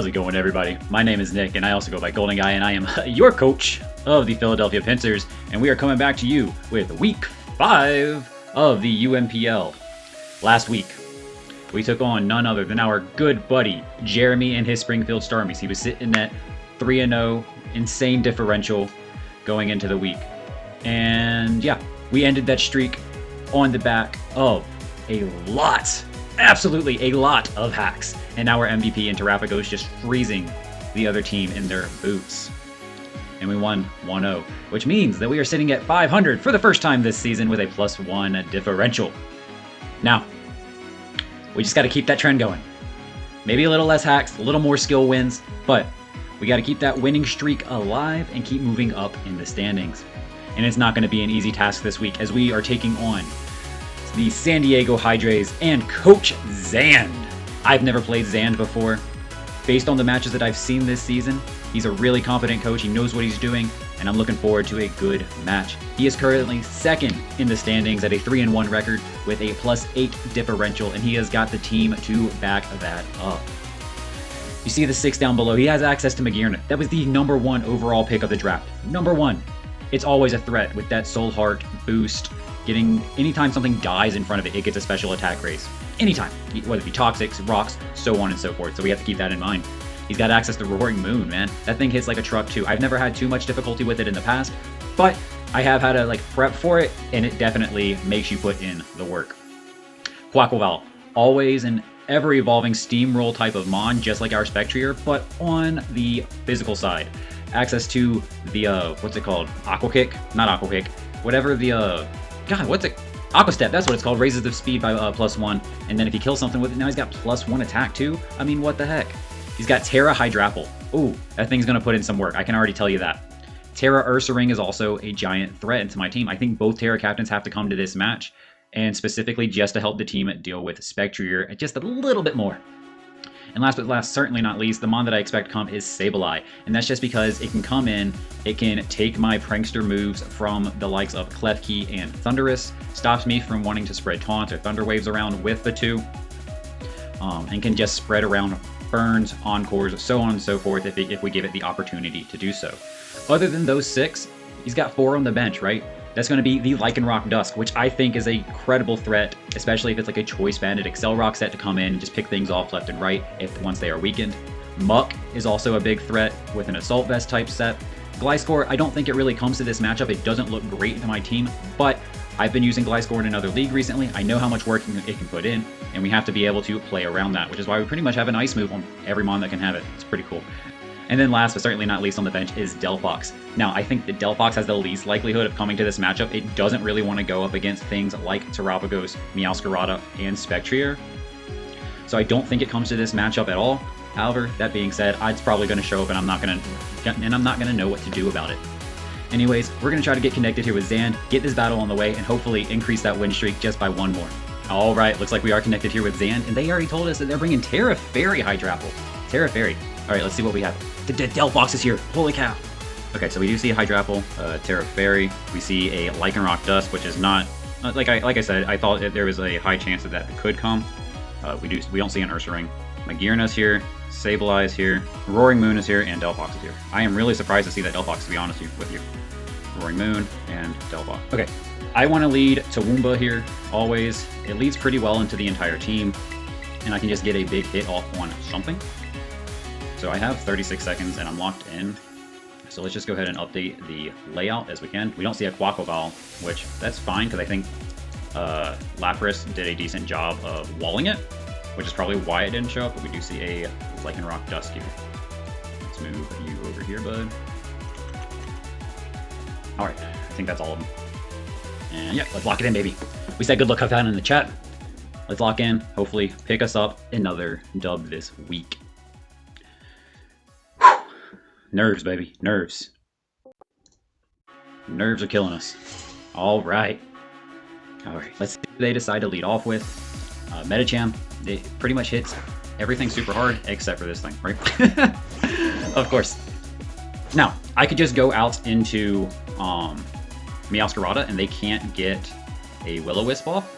How's it going, everybody? My name is Nick, and I also go by Golden Guy, and I am your coach of the Philadelphia Pincers, and we are coming back to you with Week 5 of the UNPL. Last week, we took on none other than our good buddy, Jeremy and his Springfield Starmies. He was sitting at 3-0, insane differential going into the week. And yeah, we ended that streak on the back of a lot, absolutely a lot of hacks. And our MVP in Tera goes just freezing the other team in their boots. And we won 1-0, which means that we are sitting at 500 for the first time this season with a +1 differential. Now, we just got to keep that trend going. Maybe a little less hacks, a little more skill wins, but we got to keep that winning streak alive and keep moving up in the standings. And it's not going to be an easy task this week as we are taking on the San Diego Hydras and Coach Zand. I've never played Zand before. Based on the matches that I've seen this season, he's a really competent coach. He knows what he's doing, and I'm looking forward to a good match. He is currently second in the standings at a 3-1 record with a +8 differential, and he has got the team to back that up. You see the 6 down below. He has access to McGearn. That was the #1 overall pick of the draft. #1. It's always a threat with that Soul Heart boost. Anytime something dies in front of it, it gets a special attack raise. Anytime, whether it be toxics, rocks, so on and so forth. So we have to keep that in mind. He's got access to Roaring Moon, man. That thing hits like a truck too. I've never had too much difficulty with it in the past, but I have had to prep for it, and it definitely makes you put in the work. Quackleval, always an ever-evolving steamroll type of mon, just like our Spectrier, but on the physical side. Access to the, what's it called? Aqua Kick? Not Aqua Kick. Whatever the, God, what's it? Aqua Step, that's what it's called. Raises the speed by +1. And then if he kills something with it, now he's got +1 attack too? I mean, what the heck? He's got Tera Hydrapple. Ooh, that thing's going to put in some work. I can already tell you that. Tera Ursaring is also a giant threat into my team. I think both Tera captains have to come to this match, and specifically just to help the team deal with Spectrier just a little bit more. And last but last, certainly not least, the mon that I expect to come is Sableye. And that's just because it can come in, it can take my prankster moves from the likes of Klefki and Thunderous, stops me from wanting to spread taunts or thunder waves around with the two, and can just spread around burns, encores, so on and so forth if we give it the opportunity to do so. Other than those 6, he's got 4 on the bench, right? That's going to be the Lycanroc Dusk, which I think is a credible threat, especially if it's like a Choice Banded Excel Rock set to come in and just pick things off left and right once they are weakened. Muck is also a big threat with an Assault Vest type set. Gliscor, I don't think it really comes to this matchup. It doesn't look great to my team, but I've been using Gliscor in another league recently. I know how much work it can put in, and we have to be able to play around that, which is why we pretty much have an Ice move on every mon that can have it. It's pretty cool. And then last but certainly not least on the bench is Delphox. Now, I think that Delphox has the least likelihood of coming to this matchup. It doesn't really want to go up against things like Terapagos, Meowscarada, and Spectrier. So I don't think it comes to this matchup at all. However, that being said, it's probably going to show up, and I'm not going to know what to do about it. Anyways, we're going to try to get connected here with Zand, get this battle on the way, and hopefully increase that win streak just by 1 more. All right, looks like we are connected here with Zand, and they already told us that they're bringing Tera Fairy Hydrapple. Tera Fairy. All right, let's see what we have. The Delphox is here. Holy cow. Okay, so we do see a Hydrapple, Tera Fairy. We see a Lycanroc Dusk, which is not, like I said, I thought that there was a high chance that could come. We don't see an Ursaring. Magearna is here, Sableye is here, Roaring Moon is here, and Delphox is here. I am really surprised to see that Delphox, to be honest with you. Roaring Moon and Delphox. Okay, I want to lead Toowoomba here, always. It leads pretty well into the entire team, and I can just get a big hit off on something. So I have 36 seconds and I'm locked in. So let's just go ahead and update the layout as we can. We don't see a Quackleval, which that's fine because I think Lapras did a decent job of walling it, which is probably why it didn't show up, but we do see a Lycanroc Dusk here. Let's move you over here, bud. Alright, I think that's all of them. And yeah, let's lock it in, baby. We said good luck have fun in the chat. Let's lock in, hopefully pick us up another dub this week. Nerves, baby. Nerves. Nerves are killing us. All right. All right. Let's see who they decide to lead off with. Metacham. It pretty much hits everything super hard except for this thing, right? Of course. Now, I could just go out into Meowscarada and they can't get a Will-O-Wisp off,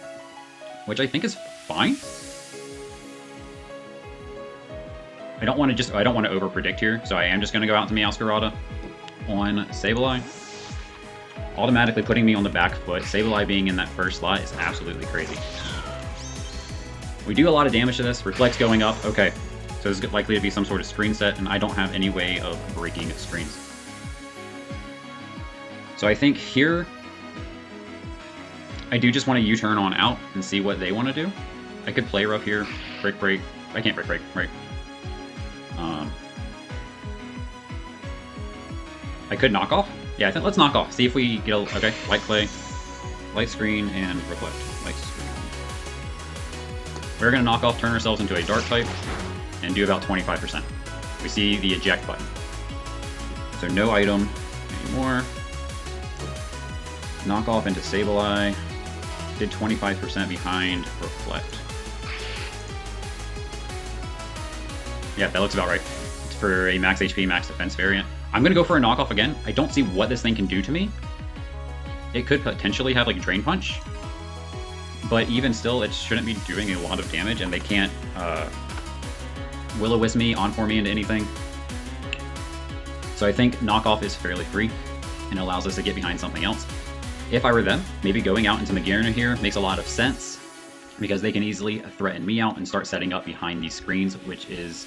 which I think is fine. I don't want to over predict here, so I am just going to go out to Meowscarada on Sableye. Automatically putting me on the back foot. Sableye being in that first slot is absolutely crazy. We do a lot of damage to this. Reflect's going up. Okay, so this is likely to be some sort of screen set, and I don't have any way of breaking screens. So I think here, I do just want to U-turn on out and see what they want to do. I could play rough here, break. I can't break, right? I could knock off. Yeah, I think let's knock off. See if we get a, okay, light play, light screen, and reflect. Light screen. We're gonna knock off, turn ourselves into a dark type, and do about 25%. We see the eject button. So no item anymore. Knock off into Sableye. Did 25% behind reflect. Yeah, that looks about right. It's for a max HP, max defense variant. I'm gonna go for a knockoff again. I don't see what this thing can do to me. It could potentially have like a Drain Punch, but even still, it shouldn't be doing a lot of damage, and they can't Will-O-Wisp me, on-form me into anything. So I think knockoff is fairly free and allows us to get behind something else. If I were them, maybe going out into Magearna here makes a lot of sense, because they can easily threaten me out and start setting up behind these screens, which is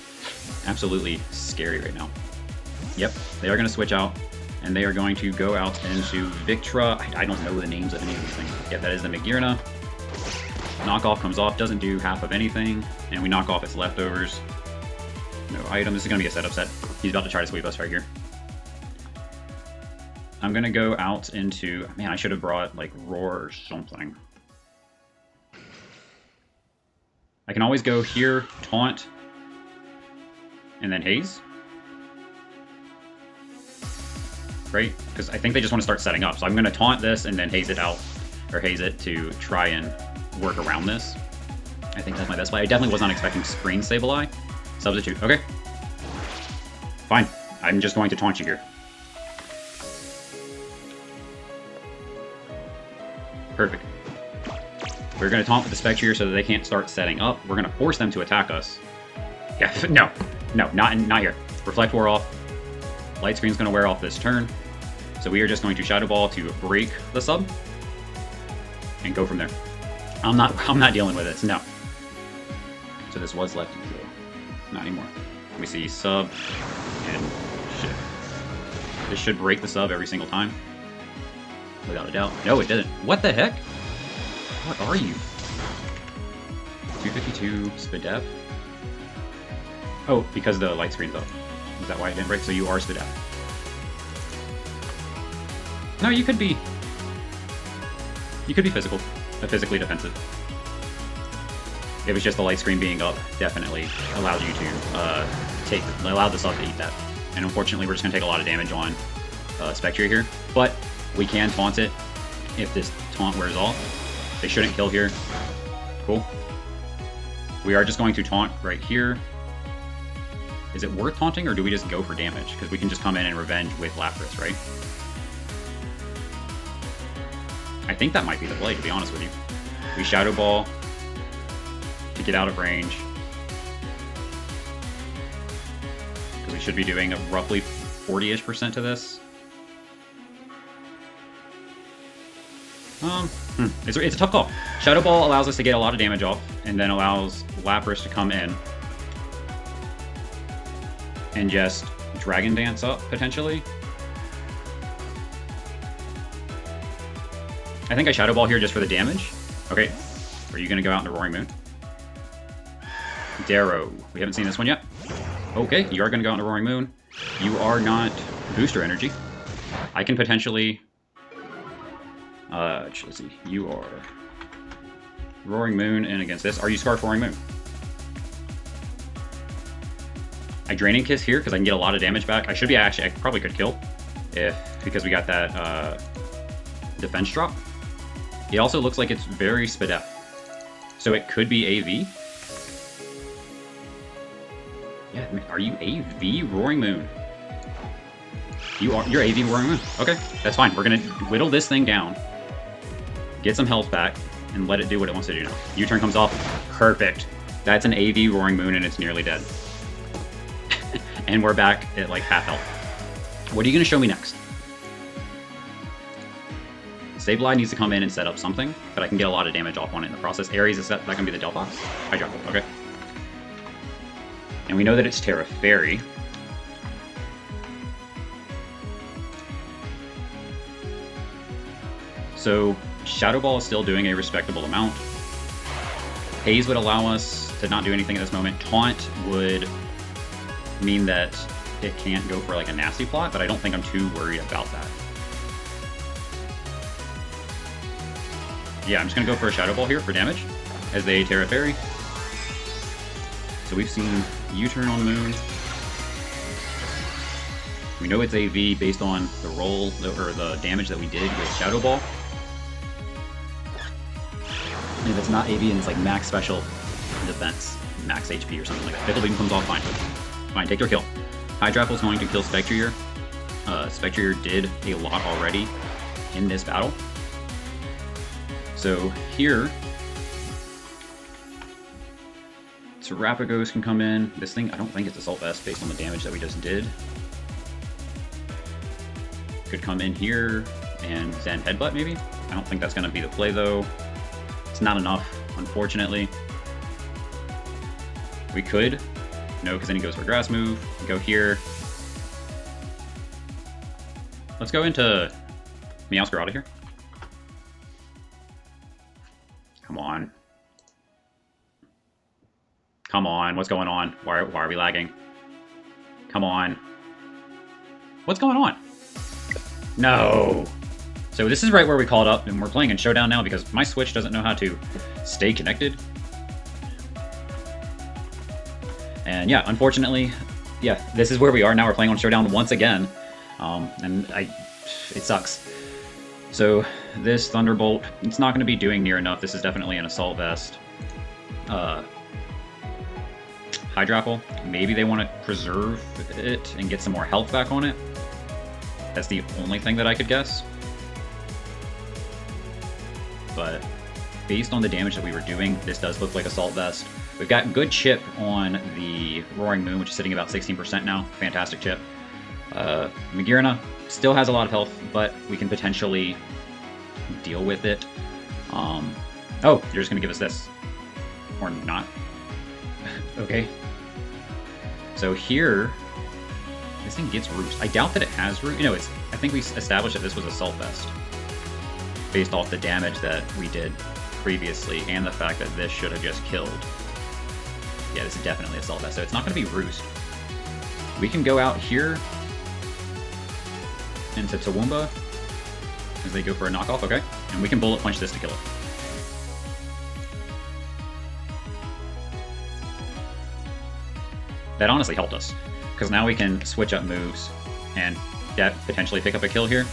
absolutely scary right now. Yep, they are going to switch out, and they are going to go out into Victra. I don't know the names of any of these things. Yep, that is the Magearna. Knockoff comes off, doesn't do half of anything, and we knock off its leftovers. No item. This is going to be a setup set. He's about to try to sweep us right here. I'm going to go out into... Man, I should have brought, like, Roar or something. I can always go here, Taunt, and then Haze. Right? Because I think they just want to start setting up. So I'm going to Taunt this and then Haze it out, or Haze it to try and work around this. I think that's my best play. I definitely was not expecting Screen Sableye. Substitute. Okay. Fine. I'm just going to Taunt you here. Perfect. We're going to Taunt with the Spectre so that they can't start setting up. We're going to force them to attack us. Yeah, no, not here. Reflect wore off. Light Screen's going to wear off this turn. So we are just going to Shadow Ball to break the sub and go from there. I'm not dealing with it, no. So this was left to go. Not anymore. We see sub and shit. This should break the sub every single time. Without a doubt. No, it didn't. What the heck? What are you? 252 Spadef? Oh, because the light screen's up. Is that why it didn't break? So you are Spadef. No, you could be physical. Physically defensive. It was just the light screen being up definitely allowed you to allowed the sub to eat that. And unfortunately, we're just gonna take a lot of damage on Spectre here. But we can taunt it if this taunt wears off. They shouldn't kill here. Cool. We are just going to taunt right here. Is it worth taunting, or do we just go for damage? Because we can just come in and revenge with Lapras, right? I think that might be the play, to be honest with you. We Shadow Ball to get out of range. Because we should be doing a roughly 40-ish% to this. It's a tough call. Shadow Ball allows us to get a lot of damage off, and then allows Lapras to come in and just Dragon Dance up, potentially. I think I Shadow Ball here just for the damage. Okay, are you going to go out into Roaring Moon? Darrow. We haven't seen this one yet. Okay, you are going to go out into Roaring Moon. You are not Booster Energy. I can potentially... let's see. You are Roaring Moon, and against this, are you Scarf Roaring Moon? I Draining Kiss here because I can get a lot of damage back. I should be actually, I probably could kill because we got that defense drop. It also looks like it's very Spadef, so it could be AV. Yeah, are you AV Roaring Moon? You're AV Roaring Moon. Okay, that's fine. We're gonna whittle this thing down, get some health back, and let it do what it wants to do now. U-turn comes off. Perfect. That's an AV Roaring Moon, and it's nearly dead. And we're back at like half health. What are you going to show me next? Sableye needs to come in and set up something, but I can get a lot of damage off on it in the process. Aries, is that going to be the Delphox? Hydrapple, okay. And we know that it's Tera Fairy. So Shadow Ball is still doing a respectable amount. Haze would allow us to not do anything at this moment. Taunt would mean that it can't go for like a nasty plot, but I don't think I'm too worried about that. Yeah, I'm just going to go for a Shadow Ball here for damage as they Tera Fairy. So we've seen U-turn on the moon. We know it's AV based on the roll, or the damage that we did with Shadow Ball. If it's not AV and it's like max special defense, max HP or something like that. Fickle Beam comes off, fine. Fine, take your kill. Hydrapple's going to kill Spectrier. Spectrier did a lot already in this battle. So here, Terrapagos can come in. This thing, I don't think it's Assault Vest based on the damage that we just did. Could come in here and Zen Headbutt maybe? I don't think that's going to be the play though. It's not enough, unfortunately. We could. No, because then he goes for Grass Move. Go here. Let's go into Meowscar out of here. Come on. Come on, what's going on? Why are we lagging? Come on. What's going on? No! So this is right where we called up, and we're playing in Showdown now because my Switch doesn't know how to stay connected. And yeah, unfortunately, yeah, this is where we are now. We're playing on Showdown once again, and it sucks. So this Thunderbolt, it's not going to be doing near enough. This is definitely an Assault Vest. Hydrapple, maybe they want to preserve it and get some more health back on it. That's the only thing that I could guess. But based on the damage that we were doing, this does look like Assault Vest. We've got good chip on the Roaring Moon, which is sitting about 16% now. Fantastic chip. Magearna still has a lot of health, but we can potentially deal with it. Oh, you're just going to give us this. Or not. Okay. So here, this thing gets Roost. I doubt that it has Roost. You know, I think we established that this was Assault Vest based off the damage that we did previously and the fact that this should have just killed. Yeah, this is definitely Assault Vest, so it's not going to be Roost. We can go out here into Toowoomba as they go for a knockoff, okay? And we can Bullet Punch this to kill it. That honestly helped us, because now we can switch up moves and potentially pick up a kill here.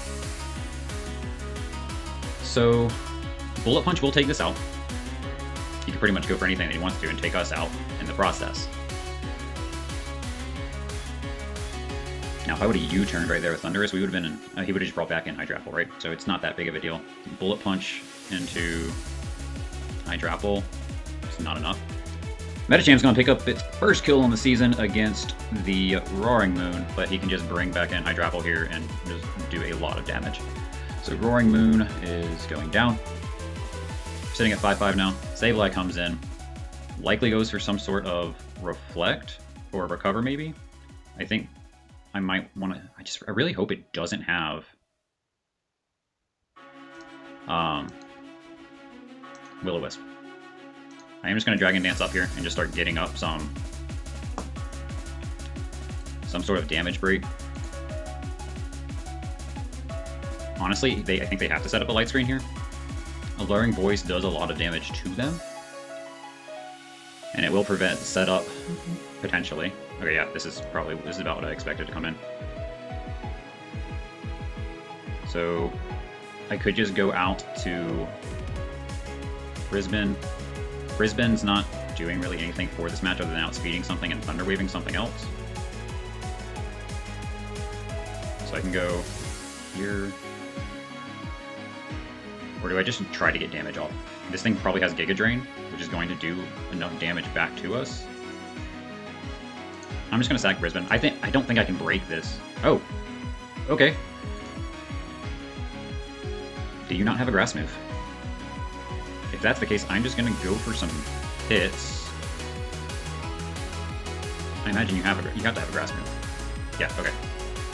So, Bullet Punch will take this out. He can pretty much go for anything that he wants to and take us out in the process. Now, if I would have U-turned right there with Thundurus, we would have been in, he would have just brought back in Hydrapple, right? So it's not that big of a deal. Bullet Punch into Hydrapple, it's not enough. Metacham's going to pick up its first kill on the season against the Roaring Moon, but he can just bring back in Hydrapple here and just do a lot of damage. So Roaring Moon is going down. Sitting at 5-5 now. Sableye comes in. Likely goes for some sort of Reflect or Recover maybe. I think I might want to... I really hope it doesn't have... Will-O-Wisp. I am just going to Dragon Dance up here and just start getting up some sort of damage break. Honestly, I think they have to set up a light screen here. Alluring Voice does a lot of damage to them. And it will prevent setup, potentially. Okay, yeah, this is about what I expected to come in. So, I could just go out to Brisbane. Brisbane's not doing really anything for this match other than outspeeding something and thunderwaving something else. So I can go here. Or do I just try to get damage off? This thing probably has Giga Drain, which is going to do enough damage back to us. I'm just gonna sack Brisbane. I don't think I can break this. Oh, okay. Do you not have a grass move? If that's the case, I'm just gonna go for some hits. I imagine you have to have a grass move. Yeah, okay,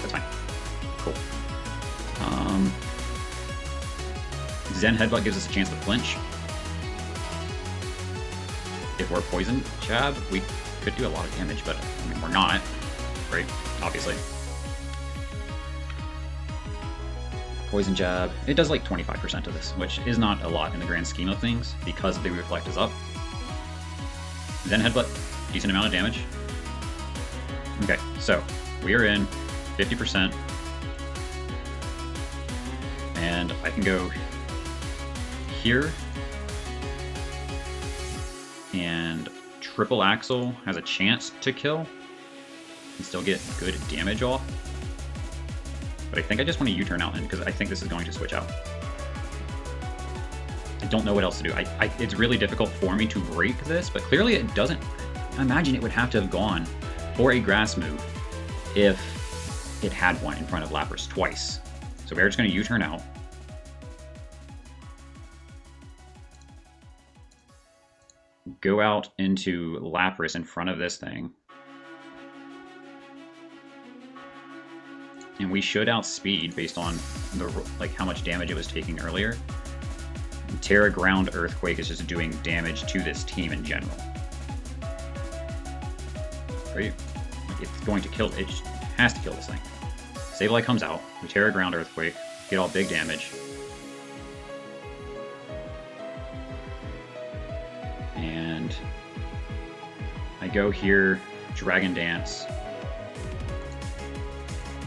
that's fine. Cool. Zen Headbutt gives us a chance to flinch. If we're Poison Jab, we could do a lot of damage, but I mean, we're not, right? Obviously. Poison Jab, it does like 25% of this, which is not a lot in the grand scheme of things, because the Reflect is up. Zen Headbutt, decent amount of damage. Okay, so we are in 50%, and I can go here, and Triple Axle has a chance to kill and still get good damage off. But I think I just want to U-turn out, because I think this is going to switch out. I don't know what else to do. It's really difficult for me to break this, but clearly it doesn't. I imagine it would have to have gone for a grass move if it had one in front of Lapras twice. So we're just going to U-turn out. Go out into Lapras in front of this thing. And we should outspeed based on the how much damage it was taking earlier. And Tera Ground Earthquake is just doing damage to this team in general. Right? It's going to kill, it has to kill this thing. Sableye comes out, we Tera Ground Earthquake, get all big damage. And I go here, Dragon Dance,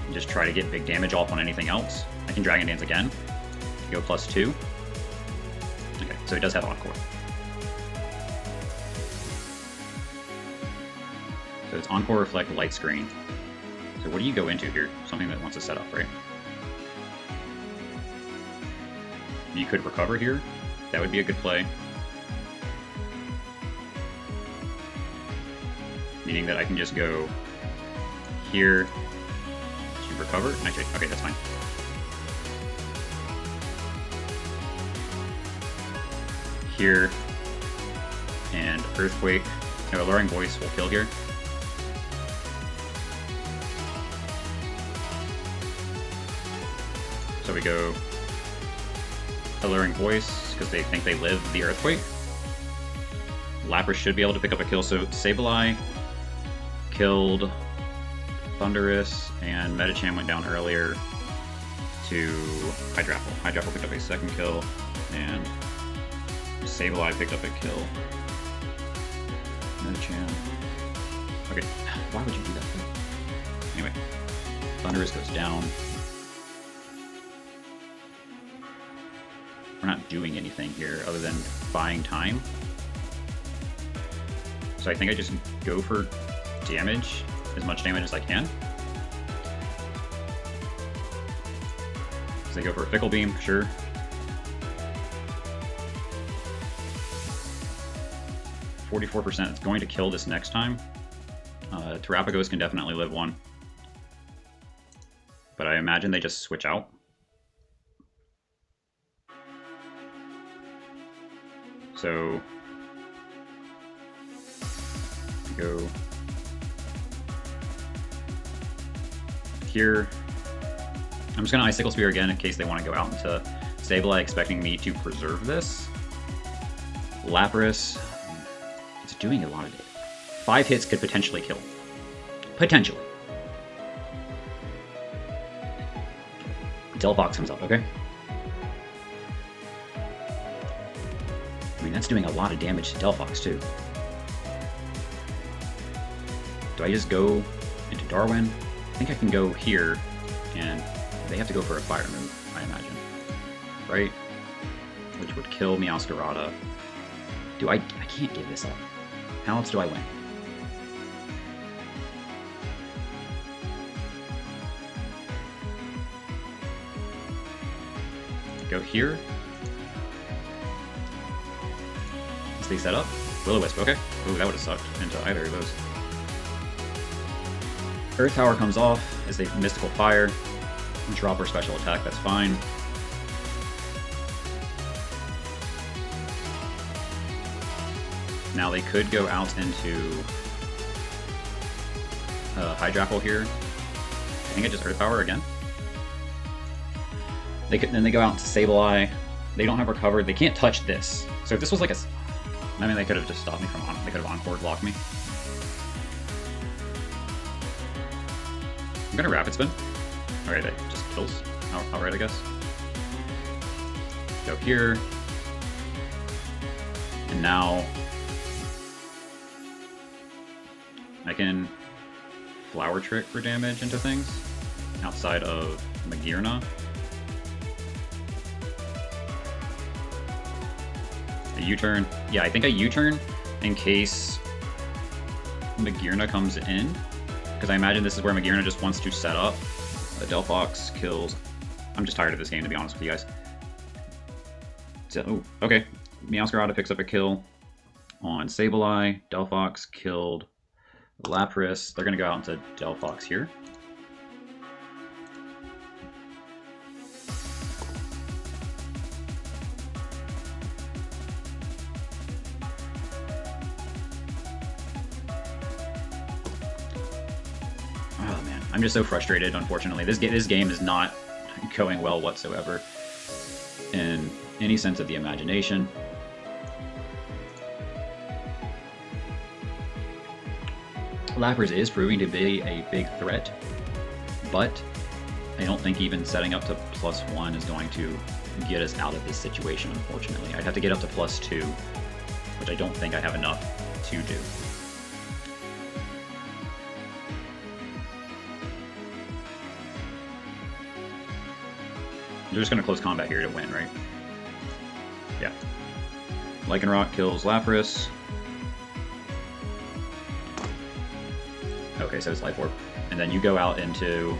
and just try to get big damage off on anything else. I can Dragon Dance again, go +2. Okay, so it does have Encore. So it's Encore, Reflect, Light Screen. So what do you go into here? Something that wants to set up, right? You could recover here. That would be a good play. Meaning that I can just go here to recover. Actually, okay, that's fine. Here, and Earthquake. No, Alluring Voice will kill here. So we go Alluring Voice, because they think they live the Earthquake. Lapras should be able to pick up a kill, so Sableye killed Thundurus, and Medicham went down earlier to Hydrapple. Hydrapple picked up a second kill, and Sableye picked up a kill. Medicham. Okay, why would you do that thing? Anyway, Thundurus goes down. We're not doing anything here other than buying time. So I think I just go for damage, as much damage as I can. So I go for a Fickle Beam, sure. %. It's going to kill this next time. Terrapagos can definitely live one. But I imagine they just switch out. So go here. I'm just going to Icicle Spear again in case they want to go out into Sableye, expecting me to preserve this. Lapras, it's doing a lot of it. 5 hits could potentially kill. Potentially. Delphox comes up, okay? I mean, that's doing a lot of damage to Delphox, too. Do I just go into Darwin? I think I can go here, and they have to go for a fire move, I imagine. Right? Which would kill Meowscarada. I can't give this up. How else do I win? Go here. Stay set up. Will-O-Wisp, okay. Ooh, that would have sucked into either of those. Earth Power comes off as a Mystical Fire. Drop or special attack, that's fine. Now they could go out into Hydrapple here. I think I just Earth Power again. Then they go out into Sableye. They don't have Recovered. They can't touch this. So if this was like a... I mean, they could have just stopped me from... They could have Encore blocked me. I'm gonna Rapid Spin. Alright, that just kills outright, I guess. Go here. And now... I can Flower Trick for damage into things outside of Magearna. A U-turn. Yeah, I think a U-turn in case Magearna comes in. Because I imagine this is where Magearna just wants to set up. Delphox kills. I'm just tired of this game, to be honest with you guys. So, ooh, okay. Meowscarada picks up a kill on Sableye. Delphox killed Lapras. They're going to go out into Delphox here. Oh man, I'm just so frustrated, unfortunately. This game is not going well whatsoever in any sense of the imagination. Lapras is proving to be a big threat, but I don't think even setting up to +1 is going to get us out of this situation, unfortunately. I'd have to get up to +2, which I don't think I have enough to do. They're just going to close combat here to win, right? Yeah. Lycanroc kills Lapras. Okay, so it's Life Orb. And then you go out into...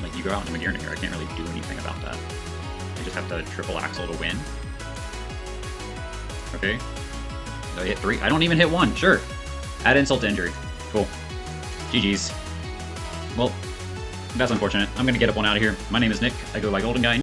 Like, you go out into Magearna here. I can't really do anything about that. I just have to triple Axle to win. Okay. Do I hit 3? I don't even hit 1. Sure. Add insult to injury. Cool. GG's. Well, that's unfortunate. I'm going to get up one out of here. My name is Nick. I go by Golden Guy.